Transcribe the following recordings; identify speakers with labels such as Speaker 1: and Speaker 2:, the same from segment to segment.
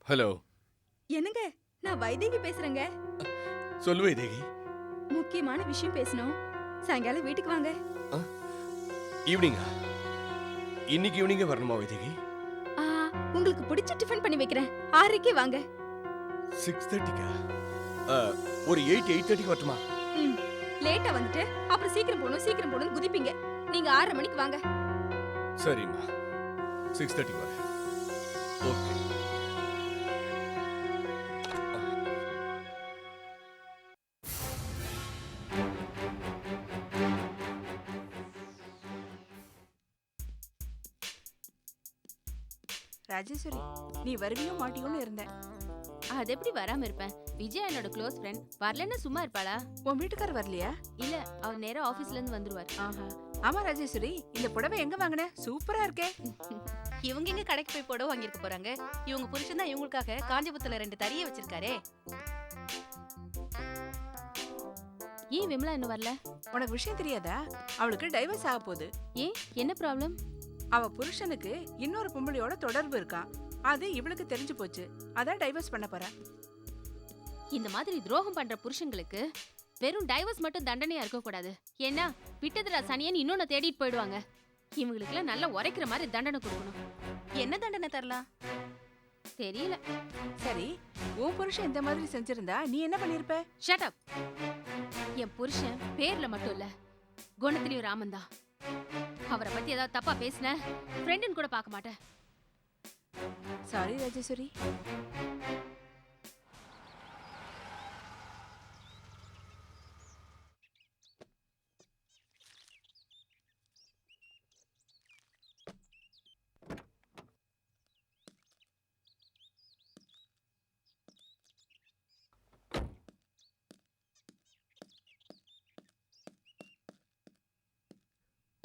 Speaker 1: Hello.
Speaker 2: என்னங்க, நான் வைதேகி பேசுறேங்க.
Speaker 1: சொல்லு வைதேகி.
Speaker 2: முக்கியமான விஷயம் பேசணும். சாயங்காலம் வீட்டுக்கு வாங்க.
Speaker 1: ஈவினிங்கா? இன்னைக்கு ஈவினிங்கே வரணுமா வைதேகி?
Speaker 2: ஆ, உங்களுக்கு பிடிச்ச டிஃபன் பண்ணி வைக்கிறேன். 6:30க்கு வாங்க.
Speaker 1: 6:30க்கா? ஒரு 8:30க்கு வரட்டுமா?
Speaker 2: ம். லேட்டா வந்துட்டு அப்புறம் சீக்கிரம் போகணும் குதிப்பீங்க. நீங்க 6:30 மணிக்கு வாங்க.
Speaker 1: சரிம்மா, 6:30 வரேன். ஓகே.
Speaker 3: ராஜேஸ்வரி, நீ வருவியோ மாட்டியோன்னு இருந்தேன்.
Speaker 4: அது எப்படி வராம இருப்பேன்? விஜயா என்னோட க்ளோஸ் ஃப்ரெண்ட். வரலன்னா சும்மா இருப்பாளா?
Speaker 3: உன் வீட்டுக்கார் வரலையா?
Speaker 4: இல்ல, அவர் நேரா ஆபீஸ்ல இருந்து வந்துருவார்.
Speaker 3: ஆஹா. ஆமா ராஜேஸ்வரி, இந்த புடவை எங்க வாங்கின? சூப்பரா இருக்கே.
Speaker 5: இவங்க எங்க கடைக்கு போய் புடவை வாங்கிருக்க போறாங்க? இவங்க புருஷன் தான் இவங்களுக்காக காஞ்சிபுரத்துல 2 தறிய வச்சிருக்காரே.
Speaker 4: ஏன் விமலா இன்னும் வரல?
Speaker 3: உனக்கு விஷயம் தெரியாதா? அவளுக்கு டைவர்ஸ் ஆக போகுது.
Speaker 4: ஏன், என்ன ப்ராப்ளம்?
Speaker 3: அவ புருஷனுக்கு இன்னொரு பொம்பளையோட தொடர்பு இருக்கான். அது இவளுக்கு தெரிஞ்சு போச்சு. அதான் டைவர்ஸ் பண்ண போறா.
Speaker 4: இந்த மாதிரி துரோகம் பண்ற புருஷங்களுக்கு வெறும் டைவர்ஸ் மட்டும் தண்டனையா இருக்க கூடாது. ஏன்னா விட்டதுரா சனியன் இன்னொன்னு தேடிட்டு போயிடுவாங்க. இவங்களுக்குலாம் நல்லா உரைக்கிற மாதிரி தண்டனை கொடுக்கணும்.
Speaker 5: என்ன தண்டனை தரலாம்?
Speaker 4: தெரியல.
Speaker 3: சரி, உன் புருஷன் இந்த மாதிரி செஞ்சிருந்தா நீ என்ன பண்ணிருப்ப?
Speaker 4: Shut up. என் புருஷன் பேர்ல மட்டும் இல்ல, குணத்திலையும் ராமன் தான். அவரை பத்தி ஏதாவது தப்பா பேசின ஃப்ரெண்டுன்னு கூட பார்க்க மாட்டேன்.
Speaker 3: சாரி ராஜேஸ்வரி.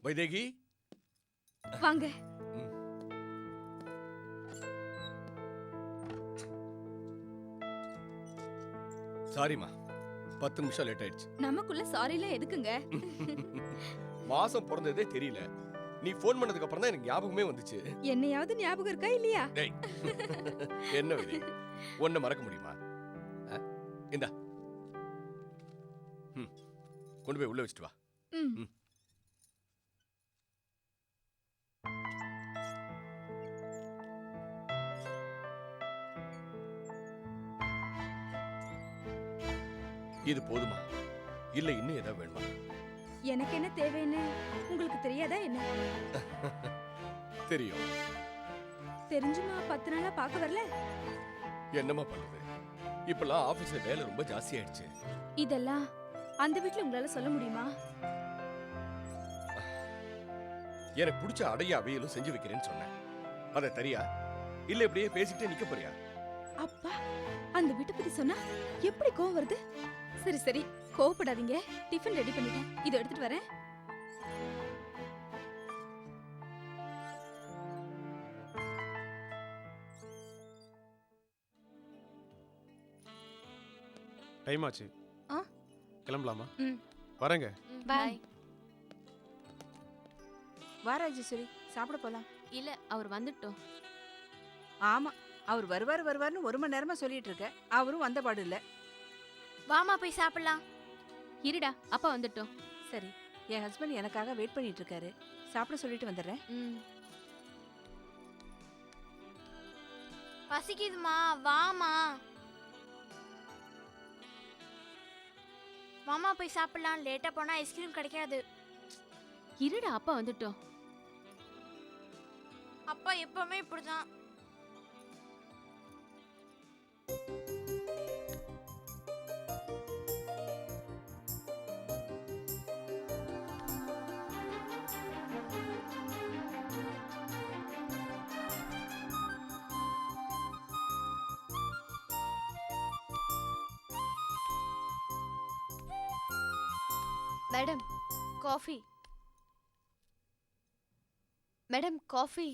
Speaker 1: வைதேகி,
Speaker 2: வாங்க.
Speaker 1: சாரிம்மா, 10 நிமிஷம் லேட் ஆயிடுச்சு.
Speaker 2: நமக்குள்ள சாரிலாம் எதுக்குங்க?
Speaker 1: மாசம் பிறந்ததே தெரியல. நீ ஃபோன் பண்ணதுக்கு அப்புறம் தான் எனக்கு ஞாபகமே வந்துச்சு.
Speaker 2: என்னையாவது ஞாபகம் இருக்கா இல்லையா?
Speaker 1: டேய், என்ன வைதேகி, ஒன்ன மறக்க முடியுமா? இந்தா, கொண்டு போய் உள்ள வச்சுட்டு வா.
Speaker 2: ம்.
Speaker 1: இது போதுமா, இல்ல இன்னும் ஏதாவது வேணுமா?
Speaker 2: எனக்கு என்ன தேவைன்னு உங்களுக்கு தெரியாதா என்ன?
Speaker 1: தெரியும்.
Speaker 2: தெரிஞ்சுமா 10 நாளா பார்க்க வரல?
Speaker 1: என்னம்மா பண்ணுது? இப்பெல்லாம் ஆபீஸ்ல வேலை ரொம்ப ஜாஸ்தி ஆயிடுச்சு.
Speaker 2: இதெல்லாம் அந்த வீட்ல உங்களால சொல்ல முடியுமா?
Speaker 1: எனக்கு பிடிச்ச அடைய அவையலும் செஞ்சு வைக்கிறேன்னு சொன்னேன். அத தரியா இல்ல இப்படியே பேசிக்கிட்டே நிக்க போறியா?
Speaker 2: அப்பா, அந்த வீட்டை பத்தி சொன்னா எப்படி கோவம் வருது? சரி சரி, கோவப்படாதீங்க. டிஃபன் ரெடி பண்ணிட்டேன், இதை எடுத்துட்டு வரேன்.
Speaker 6: டைம் ஆச்சு. கிளம்பலாமா? வரேங்க.
Speaker 5: பாய்.
Speaker 3: வா ராஜேஸ்வரி, சாப்பிட போலாம்.
Speaker 4: இல்ல, அவர் வந்துட்டோம்.
Speaker 3: ஆமா, அவர் வருவார்னு 1 மணி நேரமா சொல்லிட்டு இருக்க. அவரும் வந்த பாடு இல்ல.
Speaker 5: வாமா போய் சாப்பிடலாம்.
Speaker 4: இருடா, அப்பா வந்துட்டோம்.
Speaker 3: சரி, என் ஹஸ்பண்ட் எனக்காக வெயிட் பண்ணிட்டு இருக்காரு. சாப்பிட சொல்லிட்டு வந்துடுறேன்.
Speaker 7: பசிக்குதுமா, வாமா. மாமா போய் சாப்பிடலாம். லேட்டா போனா ஐஸ்கிரீம் கிடைக்காது.
Speaker 4: இருடா, அப்பா வந்துட்டோம்.
Speaker 7: அப்பா எப்பவுமே இப்படிதான். Madam, coffee. Madam, coffee.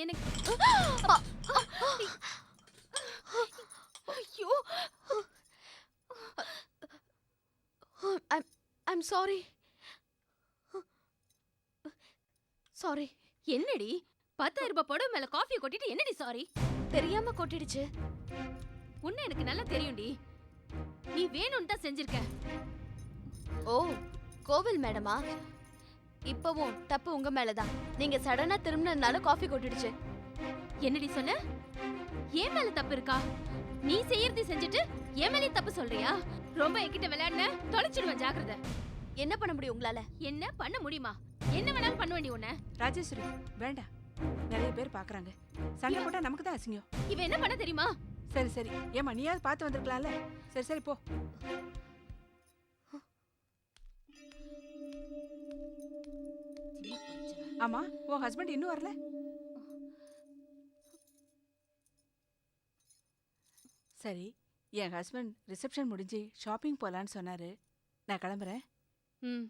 Speaker 4: எனக்கு
Speaker 7: ஐயோ, ஐம் சாரி. சாரி.
Speaker 4: என்னடி 10,000 ரூபாய் புடவை மேல காஃபியை கொட்டிட்டு என்னடி சாரி?
Speaker 7: தெரியாம கொட்டிடுச்சு.
Speaker 4: உன்ன எனக்கு நல்லா தெரியும்டி. நீ வேணும்னு தான் செஞ்சிருக்க.
Speaker 7: ஓ கோவில் மேடமா? இப்பவும் தப்பு உங்க மேலதான். நீங்க சடனா திரும்பினதுனால காஃபி கொட்டிடுச்சு.
Speaker 4: என்னடி சொன்ன? ஏன் மேல தப்பு இருக்கா? நீ செய்யறதை செஞ்சுட்டு என் மேலே தப்பு சொல்றியா? ரொம்ப என்கிட்ட விளையாடுன தொலைச்சிடுவேன், ஜாக்கிரதை.
Speaker 7: என்ன பண்ண முடியும் உங்களால?
Speaker 4: என்ன பண்ண முடியுமா? என்ன வேணாலும் பண்ண வேண்டிய உன்ன.
Speaker 3: ராஜேஸ்வரி வேண்டாம், நிறைய பேர் பாக்குறாங்க. சண்டை போட்டா நமக்கு தான் அசிங்கம்.
Speaker 4: இவ என்ன பண்ண தெரியுமா?
Speaker 3: சரி சரி, ஏமா நீயாவது பார்த்து வந்திருக்கலாம்ல. சரி சரி போ. ஆமா, உன் ஹஸ்பண்ட் இன்னும் வரல? சரி, என் ஹஸ்பண்ட் ரிசப்ஷன் முடிஞ்சு ஷாப்பிங் போலான்னு சொன்னாரு. நான் கிளம்புறேன்.
Speaker 4: ம்.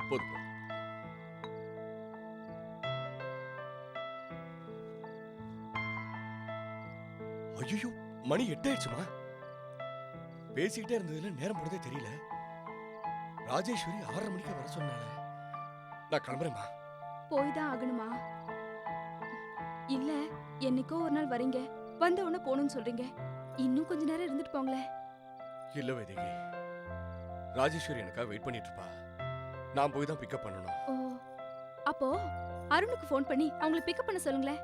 Speaker 1: போதும் போதும். ஐயோ, மணி 8 ஆயிடுச்சுமா. பேசிக்கிட்டே இருந்ததுல நேரம் போனதே தெரியல. ராஜேஸ்வரி 6:30 மணிக்கு வர சொன்னால. நான் கிளம்புறேம்மா.
Speaker 2: போய் தான் ஆகணுமா? இல்ல, என்னைக்கோ ஒரு நாள் வரீங்க, வந்த உடனே போகணும்னு சொல்றீங்க. இன்னும் கொஞ்ச நேரம் இருந்துட்டு போங்களேன்.
Speaker 1: இல்ல வைதேகி, ராஜேஸ்வரி எனக்காக வெயிட் பண்ணிட்டு இருப்பா. நான் போய் தான் பிக்கப் பண்ணணும்.
Speaker 2: ஓ, அப்போ அருணுக்கு ஃபோன் பண்ணி அவங்கள பிக்கப் பண்ண சொல்லுங்களேன்.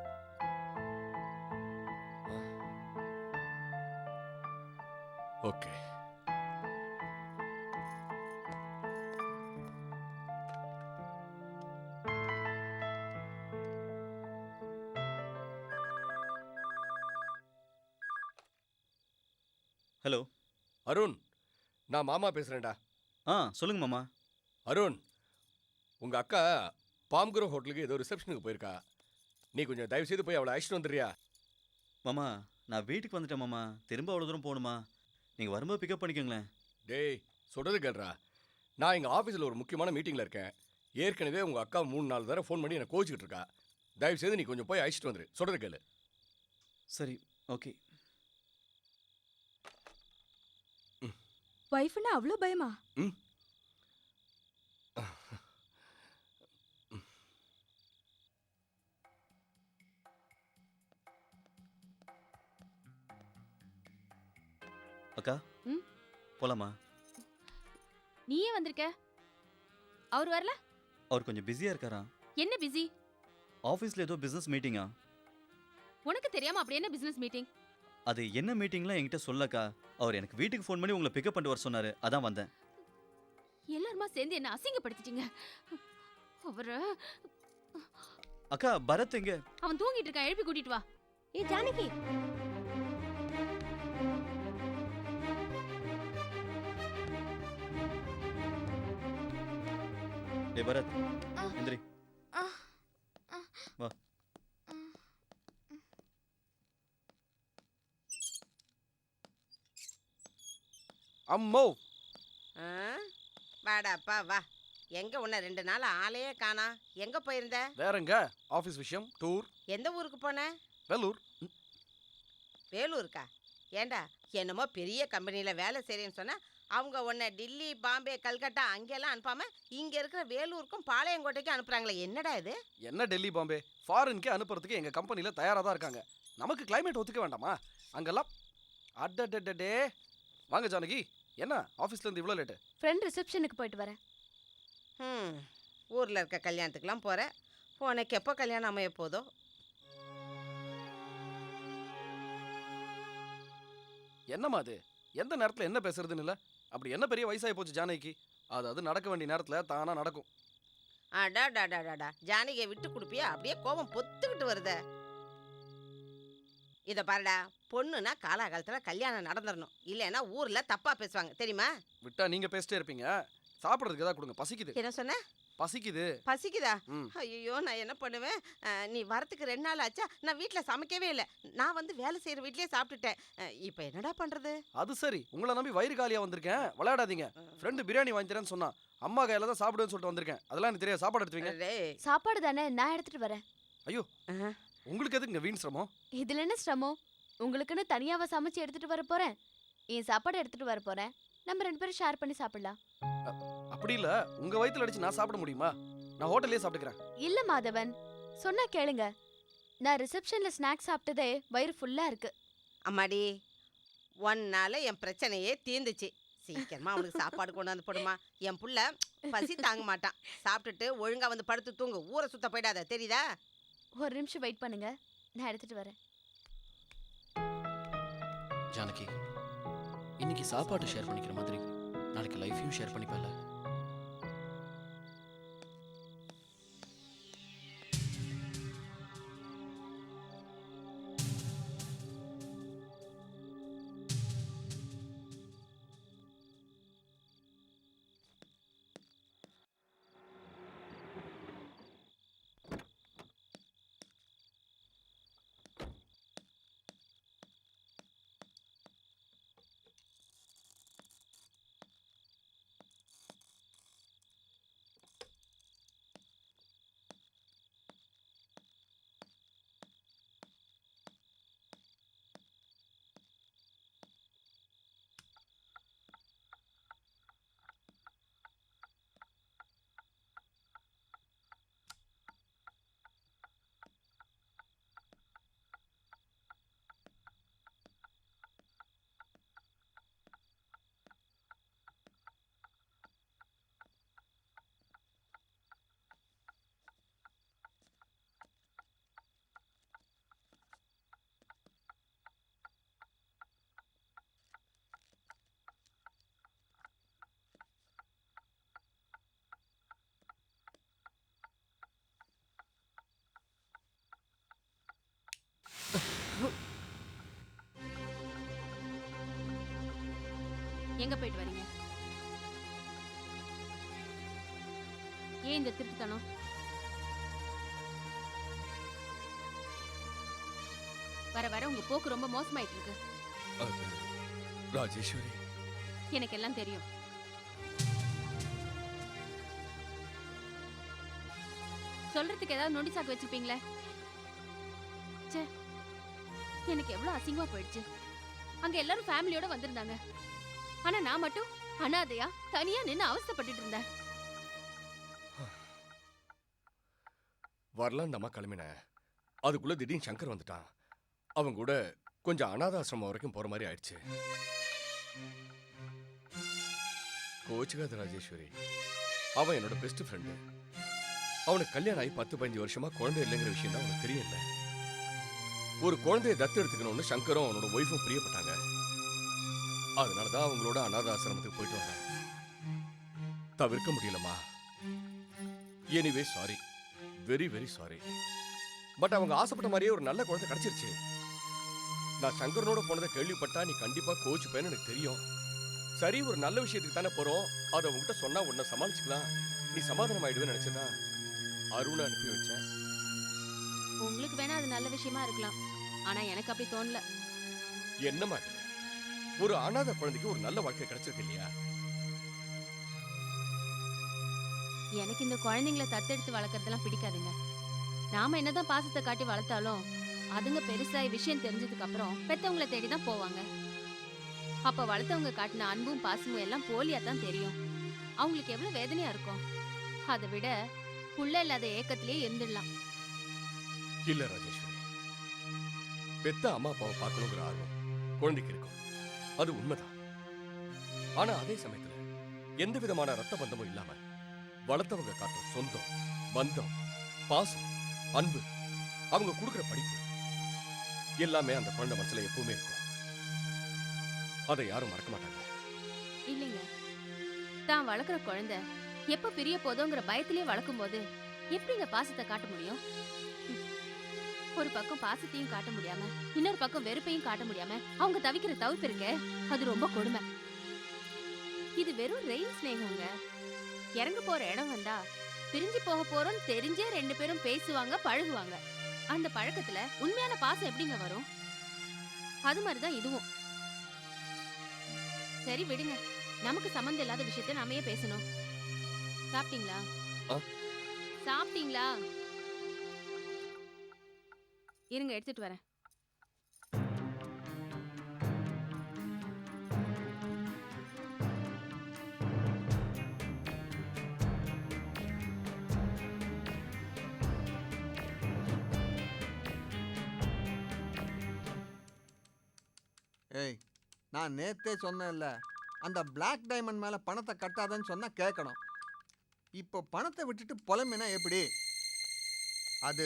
Speaker 1: ஓகே.
Speaker 8: ஹலோ
Speaker 1: அருண், நான் மாமா பேசுறேன்டா.
Speaker 8: சொல்லுங்க மாமா.
Speaker 1: அருண், உங்க அக்கா பாம்குரோ ஹோட்டலுக்கு ஏதோ ரிசப்ஷனுக்கு போயிருக்கா. நீ கொஞ்சம் தயவு செய்து போய் அவளை அழைச்சிட்டு வந்துடுறியா?
Speaker 8: மாமா நான் வீட்டுக்கு வந்துட்டேன் மாமா. திரும்ப அவ்வளோ தூரம் போகணுமா? நீங்கள் வரும்போது பிக்கப் பண்ணிக்கோங்களேன்.
Speaker 1: டேய், சொல்றது கேள்றா. நான் எங்கள் ஆஃபீஸில் ஒரு முக்கியமான மீட்டிங்கில் இருக்கேன். ஏற்கனவே உங்கள் அக்கா 3-4 தடவை ஃபோன் பண்ணி என்னை கோச்சிக்கிட்டு இருக்கா. தயவு செய்து நீ கொஞ்சம் போய் அழைச்சிட்டு வந்துரு. சொல்றது கேளு.
Speaker 8: சரி, ஓகே.
Speaker 2: வைஃப்னா அவ்வளோ பயமா?
Speaker 1: ம்.
Speaker 8: அக்கா
Speaker 4: ம்?
Speaker 8: போலாமா?
Speaker 4: நீயே வந்திருக்க, அவர் வரல?
Speaker 8: அவர் கொஞ்சம் பிஸியாக இருக்காரா?
Speaker 4: என்ன பிஸி?
Speaker 8: ஆஃபீஸில் ஏதோ பிஸ்னஸ் மீட்டிங்கா?
Speaker 4: உனக்கு தெரியாம அப்படி என்ன பிசினஸ் மீட்டிங்?
Speaker 8: அது என்ன மீட்டிங்லாம் என்கிட்ட சொல்லக்கா. அவர் எனக்கு வீட்டுக்கு ஃபோன் பண்ணி உங்களை பிக்கப் பண்ணிட்டு வர சொன்னார். அதான் வந்தேன்.
Speaker 4: எல்லாருமா சேர்ந்து என்ன அசிங்கப்படுத்திட்டீங்க. அவரு
Speaker 8: அக்கா பரத் எங்க?
Speaker 4: அவன் தூங்கிட்டு இருக்கான், எழுப்பி கூட்டிட்டு வா.
Speaker 7: ஏ ஜானகி,
Speaker 8: டே பரத், எந்திரி. வா.
Speaker 6: அம்மோ,
Speaker 9: வாடாப்பா வா. எங்க உன்ன 2 நாள் ஆளையே காணா. எங்க போயிருந்த?
Speaker 6: வேறங்க ஆஃபீஸ் விஷயம், டூர்.
Speaker 9: எந்த ஊருக்கு போன?
Speaker 6: வேலூர்.
Speaker 9: வேலூருக்கா? ஏண்டா, என்னமோ பெரிய கம்பெனியில் வேலை செய்கிறேன்னு சொன்னா அவங்க உன்னை டில்லி, பாம்பே, கல்கட்டா அங்கெல்லாம் அனுப்பாம இங்க இருக்கிற வேலூருக்கும் பாளையங்கோட்டைக்கும் அனுப்புறாங்களே, என்னடா இது?
Speaker 6: என்ன டெல்லி, பாம்பே, ஃபாரின்கே அனுப்புறதுக்கு எங்கள் கம்பெனியில் தயாராக தான் இருக்காங்க. நமக்கு கிளைமேட் ஒத்துக்க வேண்டாமா? அங்கெல்லாம் அடடே. வாங்க ஜானகி, என்ன ஆஃபீஸ்லேருந்து இவ்வளோ லேட்டு?
Speaker 7: ஃப்ரெண்ட் ரிசப்ஷனுக்கு போயிட்டு வரேன்.
Speaker 9: ஊரில் இருக்க கல்யாணத்துக்குலாம் போகிற. உனக்கு எப்போ கல்யாணம் அமைய போதோ?
Speaker 6: என்னம்மா அது? எந்த நேரத்தில் என்ன பேசுறதுன்னு இல்லை. அப்படி என்ன பெரிய வயசாகி போச்சு ஜானகிக்கு? அது நடக்க வேண்டிய நேரத்தில் தானாக நடக்கும்.
Speaker 9: அடாடாடாடாடா, ஜானகியை விட்டு கொடுப்பியா? அப்படியே கோபம் பொத்துக்கிட்டு வருத. இதை பாருடா, பொண்ணுனா காலாகாலத்தில் கல்யாணம் நடந்துடணும், இல்லைன்னா ஊரில் தப்பாக பேசுவாங்க, தெரியுமா?
Speaker 6: விட்டா நீங்கள் பேசிட்டே இருப்பீங்க. சாப்பிட்றதுக்கு ஏதாவது கொடுங்க, பசிக்குது.
Speaker 9: என்ன சொன்ன?
Speaker 6: பசிக்குது.
Speaker 9: பசிக்குதா?
Speaker 6: ம்.
Speaker 9: ஐயோ, நான் என்ன பண்ணுவேன்? நீ வரத்துக்கு 2 நாள் ஆச்சா? நான் வீட்டில் சமைக்கவே இல்லை. நான் வந்து வேலை செய்கிற வீட்லயே சாப்பிட்டுட்டேன். இப்போ என்னடா பண்ணுறது?
Speaker 6: அது சரி, உங்களை நம்பி வயிறு காலியாக வந்திருக்கேன். விளையாடாதீங்க. ஃப்ரெண்டு பிரியாணி வாங்கி தரேன்னு சொன்னான். அம்மா கையில் தான் சாப்பிடுவேன்னு சொல்லிட்டு வந்திருக்கேன். அதெல்லாம் எனக்கு தெரியாது. சாப்பாடு எடுத்துவீங்க.
Speaker 9: டேய்.
Speaker 7: சாப்பாடு தானே, நான் எடுத்துட்டு வரேன்.
Speaker 6: ஐயோ,
Speaker 9: ஆஹா.
Speaker 6: உங்களுக்கு எதுக்குங்க வீண் சிரமம்?
Speaker 7: இதுல என்ன சிரமம்? உங்களுக்குன்னு தனியாவா சமைச்சு எடுத்துட்டு வர போறேன்? என் சாப்பாடு எடுத்துட்டு வர போறேன். நம்ம 2 பேரும் ஷேர் பண்ணி சாப்பிடலாம்.
Speaker 6: அப்படி இல்லை, உங்கள் வயிற்றுல அடிச்சு நான் சாப்பிட முடியுமா? நான் ஹோட்டல்லே சாப்பிட்டுக்கிறேன்.
Speaker 7: இல்ல மாதவன், சொன்னா கேளுங்க. நான் ரிசப்ஷன்ல ஸ்நாக்ஸ் சாப்பிட்டதே வயிறு ஃபுல்லா இருக்கு.
Speaker 9: அம்மாடி, ஒன்னால என் பிரச்சனையே தீர்ந்துச்சு. சீக்கிரமா அவனுக்கு சாப்பாடு கொண்டு வந்து போடுமா. என் புள்ள பசி தாங்க மாட்டான். சாப்பிட்டுட்டு ஒழுங்கா வந்து படுத்து தூங்கு. ஊரை சுத்த போயிடாத, தெரியுதா?
Speaker 7: ஒரு நிமிஷம் வெயிட் பண்ணுங்க, நான் எடுத்துட்டு வரேன்.
Speaker 10: ஜானகி, இன்னைக்கு சாப்பாடு ஷேர் பண்ணிக்கிற மாதிரி நாளைக்கு லைஃபையும் ஷேர் பண்ணிப்பல.
Speaker 4: எங்க போயிட்டு வரீங்க? ஏன் இந்த திருட்டுத்தனம்? வர வர உங்க போக்கு ரொம்ப மோசமாயிட்டு இருக்கு.
Speaker 1: ராஜேஸ்வரி,
Speaker 4: எனக்கு எல்லாம் தெரியும். சொல்றதுக்கு ஏதாவது நொண்டி சாக்கு வச்சிருப்பீங்களே. ச்சே, எனக்கு எவ்வளவு அசிங்கமா போயிடுச்சு. அங்க எல்லாரும் ஃபேமிலியோட வந்திருந்தாங்க. ஆனா நான் மட்டும் அனாதையா தனியா நின்னு அவஸ்தைப்பட்டுட்டு இருந்தேன்.
Speaker 1: வரலாம் அம்மா கிளம்பினேன். அதுக்குள்ள திடீர்னு சங்கர் வந்துட்டான். அவன் கூட கொஞ்சம் அனாதாசிரமம் வரைக்கும் போற மாதிரி ஆயிடுச்சு. கோச்சுக்காத ராஜேஸ்வரி, அவன் என்னோட பெஸ்ட் ஃப்ரெண்டு. அவனுக்கு கல்யாணம் ஆகி 10-15 வருஷமா குழந்தை இல்லைங்கிற விஷயம் தான் அவனுக்கு தெரியல. ஒரு குழந்தைய தத்து எடுத்துக்கணும்னு சங்கரும் அவனோட ஒய்ஃபும் பிரியப்பட்டாங்க. அதனாலதான் அவங்களோட அனாதாசிரமத்துக்கு போயிட்டு வந்தேன். தவிர்க்க முடியலமா. Anyway sorry, very very sorry. But அவங்க ஆசைப்பட்ட மாதிரியே ஒரு நல்ல குழந்தை கிடைச்சிருச்சு. நான் சங்கரனோட போனதை கேள்விப்பட்டா நீ கண்டிப்பா கோச்சுப்பேன்னு எனக்கு தெரியும். சரி, ஒரு நல்ல விஷயத்துக்கு தானே போறோம், அதை உங்ககிட்ட சொன்னா உன்னை சமாளிச்சுக்கலாம், நீ சமாதானம் ஆயிடுவேன்னு நினைச்சதான் அருணை அனுப்பி வச்சேன்.
Speaker 4: உங்களுக்கு வேணா அது நல்ல விஷயமா இருக்கலாம். ஆனா எனக்கு அப்படி தோணல.
Speaker 1: என்ன மாதிரி ஒரு அனாதை குழந்தைக்கு ஒரு நல்ல வாழ்க்கை கிடைச்சிருக்கு இல்லையா?
Speaker 4: எனக்கு இந்த குழந்தைங்களை தத்தெடுத்து வளர்க்கறதெல்லாம் பிடிக்காதுங்க. நாம என்னதான் பாசத்தை காட்டி வளர்த்தாலும் அதுங்க பெருசாகி விஷயம் தெரிஞ்சதுக்கு அப்புறம் பெத்தவங்களை தேடிதான் போவாங்க. அப்ப வளர்த்தவங்க காட்டின அன்பும் பாசமும் எல்லாம் போலியா தான் தெரியும். அவங்களுக்கு எவ்வளவு வேதனையா இருக்கும். அதை விட புள்ள இல்லாத ஏக்கத்திலேயே இருந்துடலாம்.
Speaker 1: இல்ல ராஜேஸ்வரி, பெத்த அம்மா அப்பாவை பார்க்கணுங்கிற ஆர்வம் குழந்தைக்கு இருக்கும், அது உண்மைதான். ஆனா அதே சமயத்துல எந்த விதமான ரத்த பந்தமும் இல்லாம வளர்த்தவங்க காட்டுற சொந்தம், பந்தம், பாசம், அன்பு, அவங்க கொடுக்குற படிப்பு எல்லாமே அந்த குழந்தை மனசுல எப்பவுமே இருக்கும். அதை யாரும் மறக்க மாட்டாங்க.
Speaker 4: இல்லைங்க, தான் வளர்க்குற குழந்தை எப்ப பிரிய போதோங்கிற பயத்திலேயே வளர்க்கும் போது எப்படிங்க பாசத்தை காட்ட முடியும்? ஒரு பக்கம் பாசத்தையும் காட்ட முடியாம இன்னொரு பக்கம் வெறுப்பையும் காட்ட முடியாம அவங்க தவிக்கிற தவிப்பு இருக்க, அது ரொம்ப கொடுமை. இது வெறும் ரெயில் ஸ்நேகங்க. இறங்க போற இடம் வந்தா பிரிஞ்சு போக போறோம் தெரிஞ்சே 2 பேரும் பேசுவாங்க பழகுவாங்க. அந்த பழக்கத்துல உண்மையான பாசம் எப்படிங்க வரும்? அது மாதிரிதான் இதுவும். சரி விடுங்க, நமக்கு சம்மந்தம் இல்லாத விஷயத்த நாமையே பேசணும். சாப்பிட்டீங்களா? சாப்பிட்டீங்களா? இருங்க எடுத்துட்டு வரேன்.
Speaker 11: ஏய், நான் நேத்தே சொன்னேன்ல, அந்த பிளாக் டைமண்ட் மேல பணத்தை கட்டாதன்னு சொன்னா கேட்கணும். இப்போ பணத்தை விட்டுட்டு புலம்பினா எப்படி? அது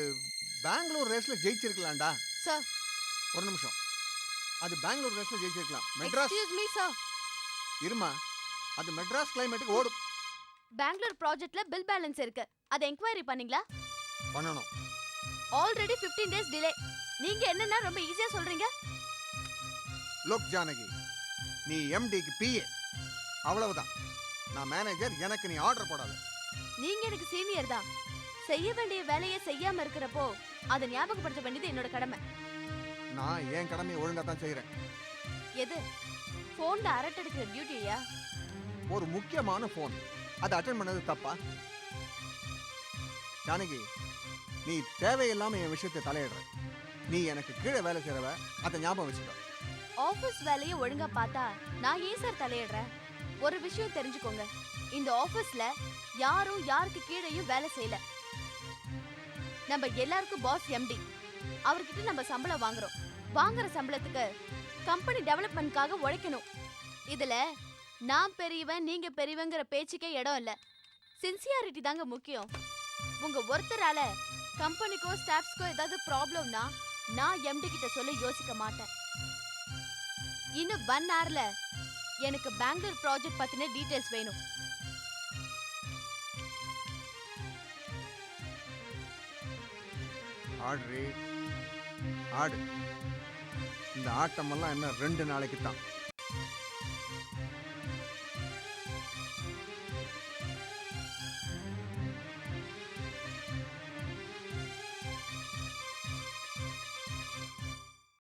Speaker 11: பெங்களூர் ரேஸ்ல ஜெயிச்சிருக்கலாம்டா.
Speaker 7: சார்,
Speaker 11: ஒரு நிமிஷம். அது பெங்களூர் ரேஸ்ல ஜெயிச்சிருக்கலாம். Madras
Speaker 7: excuse me sir.
Speaker 11: இருமா, அது மெட்ராஸ் கிளைமேட்டுக்கு ஓடும்.
Speaker 7: பெங்களூர் ப்ராஜெக்ட்ல பில் பேலன்ஸ் இருக்கு. அதை என்கொயரி பண்ணீங்களா?
Speaker 11: பண்ணணும்.
Speaker 7: Already 15 days delay. நீங்க என்னன்னா ரொம்ப ஈஸியா சொல்றீங்க.
Speaker 11: லோக் ஜானகி, நீ எம்டிக்கு பிஏ, அவ்வளவுதான். நான் மேனேஜர், எனக்கு நீ ஆர்டர் போடாத.
Speaker 7: நீங்க எனக்கு சீனியர் தான். செய்ய வேண்டிய வேலையை செய்யாம இருக்கிறப்போ அதை ஞாபகப்படுத்த வேண்டியது என்னோட கடமை.
Speaker 11: நான் என் கடமையை ஒழுங்கா தான் செய்யறேன்.
Speaker 7: எது? போன்ல அரட்டை எடுக்கிற டியூட்டியா?
Speaker 11: ஒரு முக்கியமான போன், அதை அட்டென்ட் பண்ணது தப்பா? ஜானகி, நீ தேவையில்லாம என் விஷயத்தை தலையிடுற. நீ எனக்கு கீழே வேலை செய்யறவ, அதை ஞாபகம் வச்சுக்க.
Speaker 7: ஆபீஸ் வேலையை ஒழுங்கா பார்த்தா நான் ஏன் சார் தலையிடுறேன்? ஒரு விஷயம் தெரிஞ்சுக்கோங்க, இந்த ஆபீஸ்ல யாரும் யாருக்கு கீழேயும் வேலை செய்யல. நம்ம எல்லாருக்கும் பாஸ் எம்டி. அவர்கிட்ட நம்ம சம்பளம் வாங்குறோம். வாங்குற சம்பளத்துக்கு கம்பெனி டெவலப்மெண்ட்காக உழைக்கணும். இதுல நான் பெரியவன் நீங்க பெரியவங்கிற பேச்சுக்கே இடம் இல்ல. சின்சியாரிட்டி தாங்க முக்கியம். உங்க ஒருத்தரால கம்பெனிக்கோ ஸ்டாஃப்ஸ்க்கோ ஏதாவது ப்ராப்ளம்னா நான் எம்டி கிட்ட சொல்ல யோசிக்க மாட்டேன். இன்னும் 1 hourல எனக்கு பெங்களூர் ப்ராஜெக்ட் பத்தின டீடைல்ஸ் வேணும்.
Speaker 11: ஆடு. இந்த ஆட்டமெல்லாம் என்ன 2 நாளைக்கு தான்.